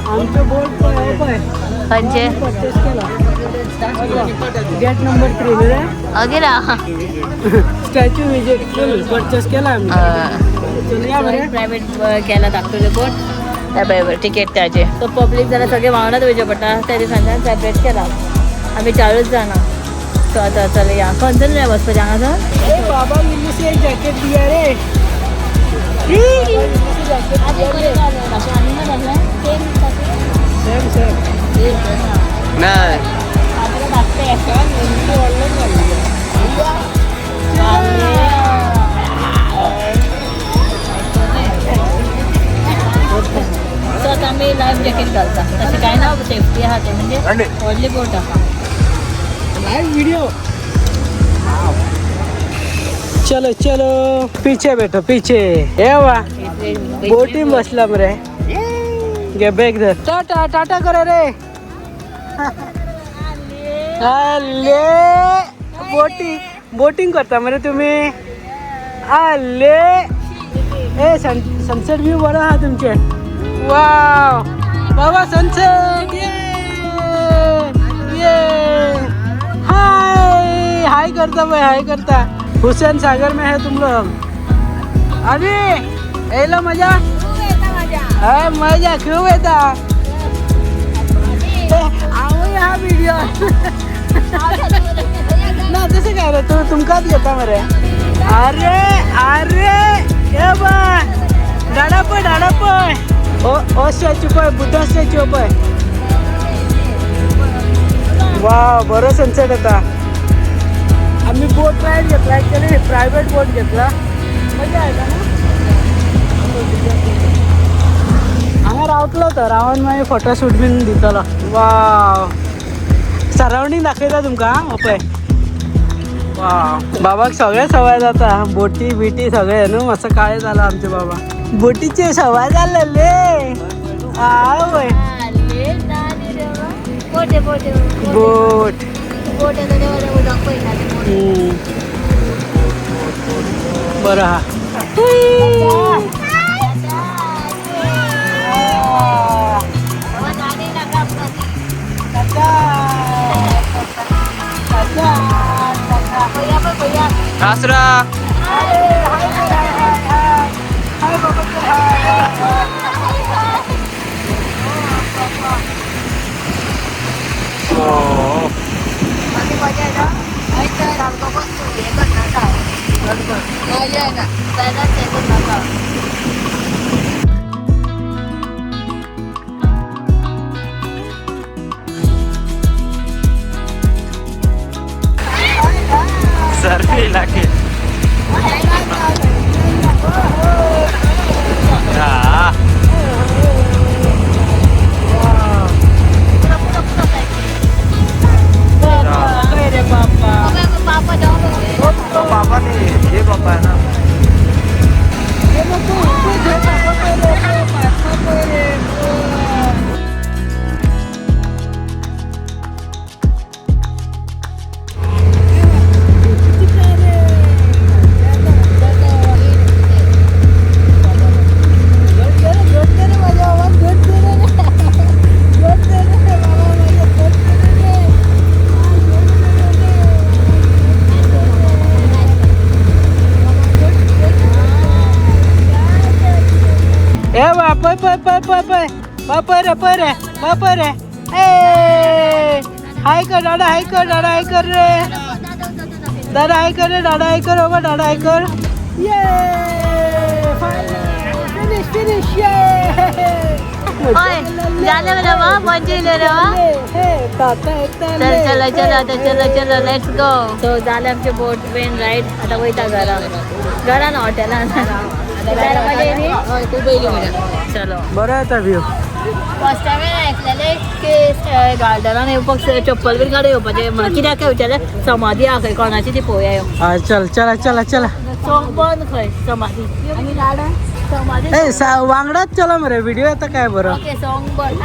आमचं बोट खंयचे परचेस केला गेट नंबर 3 रे अगिरा स्टॅच्यू विजिट फुल परचेस केला आम्ही चलया बरे प्रायव्हेट केला दाखवले बोट त्या बरोबर तिकेट त्याचे तो पब्लिक जरा सगळे वांगडाच वयचे पडटा त्या दिसांनी सेपरेट केला आम्ही 40 जाणां सो आता चलया खंयच्यान रे बसपाचें हांगासर ए बाबा मिल्ली से एक जैकेट दिया रे सेम सेम नाही सो आता आम्ही लाईफ जॅकेट घालता तसे काय ना सेफ्टी आहा ते म्हणजे व्हडली बोट आहा लाइव वीडियो चलो चलो पीछे बैठो पीछे ए वा बोटी में बसला मरे गे बैग धर टाटा टाटा करे रे अले बोटिंग करता मरे तुम्ही अले ए सनसेट व्यू बरा हा तुमचे वाव बाबा सनसेट ये हाय करता भाई हाय करता हुसैन सागर में है तुम लोग अभी एलो मजा है मजा क्यों बेटा आओ यहाँ वीडियो ना तसे काय रे तुमकाच घेता मरे अरे अरे ये बा डाडाप ओ स्टॅच्यू पय बुद्धा स्टॅच्यू पय वाव बरो सनसेट होता आम्ही बोट राईड घेतला ॲक्च्युली प्रायव्हेट बोट घेतला मजा आहे का ना हांगा रावतलो तर रावन मागीर फोटोशूट बीन दितलो वाव सरावंडींग दाखयता तुमकां पळय वाव बाबाक सगळे सवय जाता बोटी बिटी सगळे न्हू मातसो काळे जाला आमचे बाबा बोटीची सवय जाल्ले आवय बोट बरं हा कासरा सर्वे इलाके पापा नहीं ये पापा है ना पापर रे ए हाय कर दादा हाय कर रे दादा हाय कर रे दादा हाय कर बाबा दादा हाय कर ये फिनिश ये ओए जाने वाला वहाँ पहुँचे ले रहा चलो लेट्स गो सो झाले आमचे बोट ट्रेन राईड आता वयता घरा ना हॉटेलान चलो बरं आहे व्ह्यू फर्स्ट टाइम ऐकलेले की गार्डनान येवपाक चप्पल बीन काडून येवपाचें कित्याक काय विचारलें समाधी आहा खंय कोणाची ती पळोवया यो चल चला चला चला सॉंग बंद खंय समाधी आनी गार्डन समाधी ए वांगडाच चला मरे व्हिडिओ आता काय बरं ओके सॉंग बंद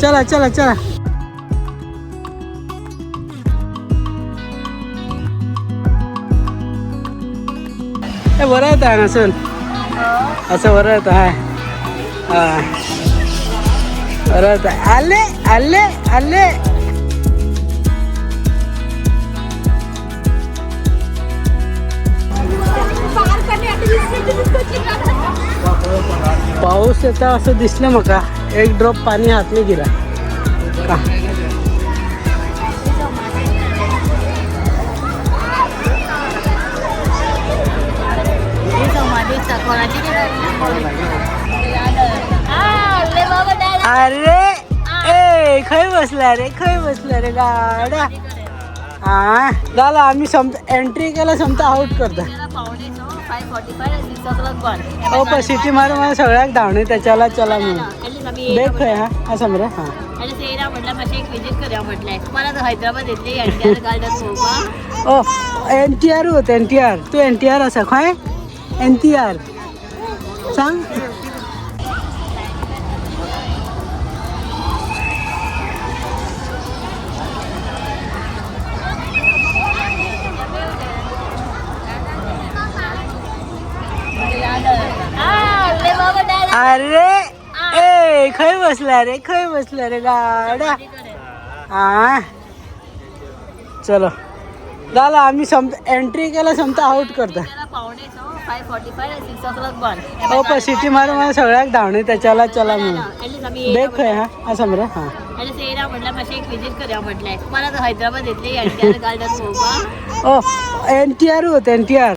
चला चला चला ए बरं येतं आहे असं बरं येतं हाय परत आले आले आले. पाऊस येता असं दिसलं मका. एक ड्रॉप पाणी हातने गेला का. अरे ए खय बसला रे गाडा. हा झालं आम्ही एंट्री केला समजा आउट करता. पण सिटी मारून मला सगळ्याक धावणे त्याच्याला चला म्हणून बेक खय हा समजा. हा म्हटलं माझी एक विजिट करूया म्हटलंय. मला तर हैदराबाद येतले एनटीआर गार्डन. ओ NTR होत NTR. तू NTR असा खय NTR सांग. अरे ए खय बसला रे गाडा. हा चलो झालं आम्ही एंट्री केला समजा आउट करता. पण सिटी मारून मला सगळ्याक धावणे त्याच्याला चला म्हणून बेक खय हा समजा. हा म्हटलं माझी एक विजिट करूया म्हटलंय. मला तर हैदराबाद येतले एनटीआर गार्डन. ओ NTR होत NTR.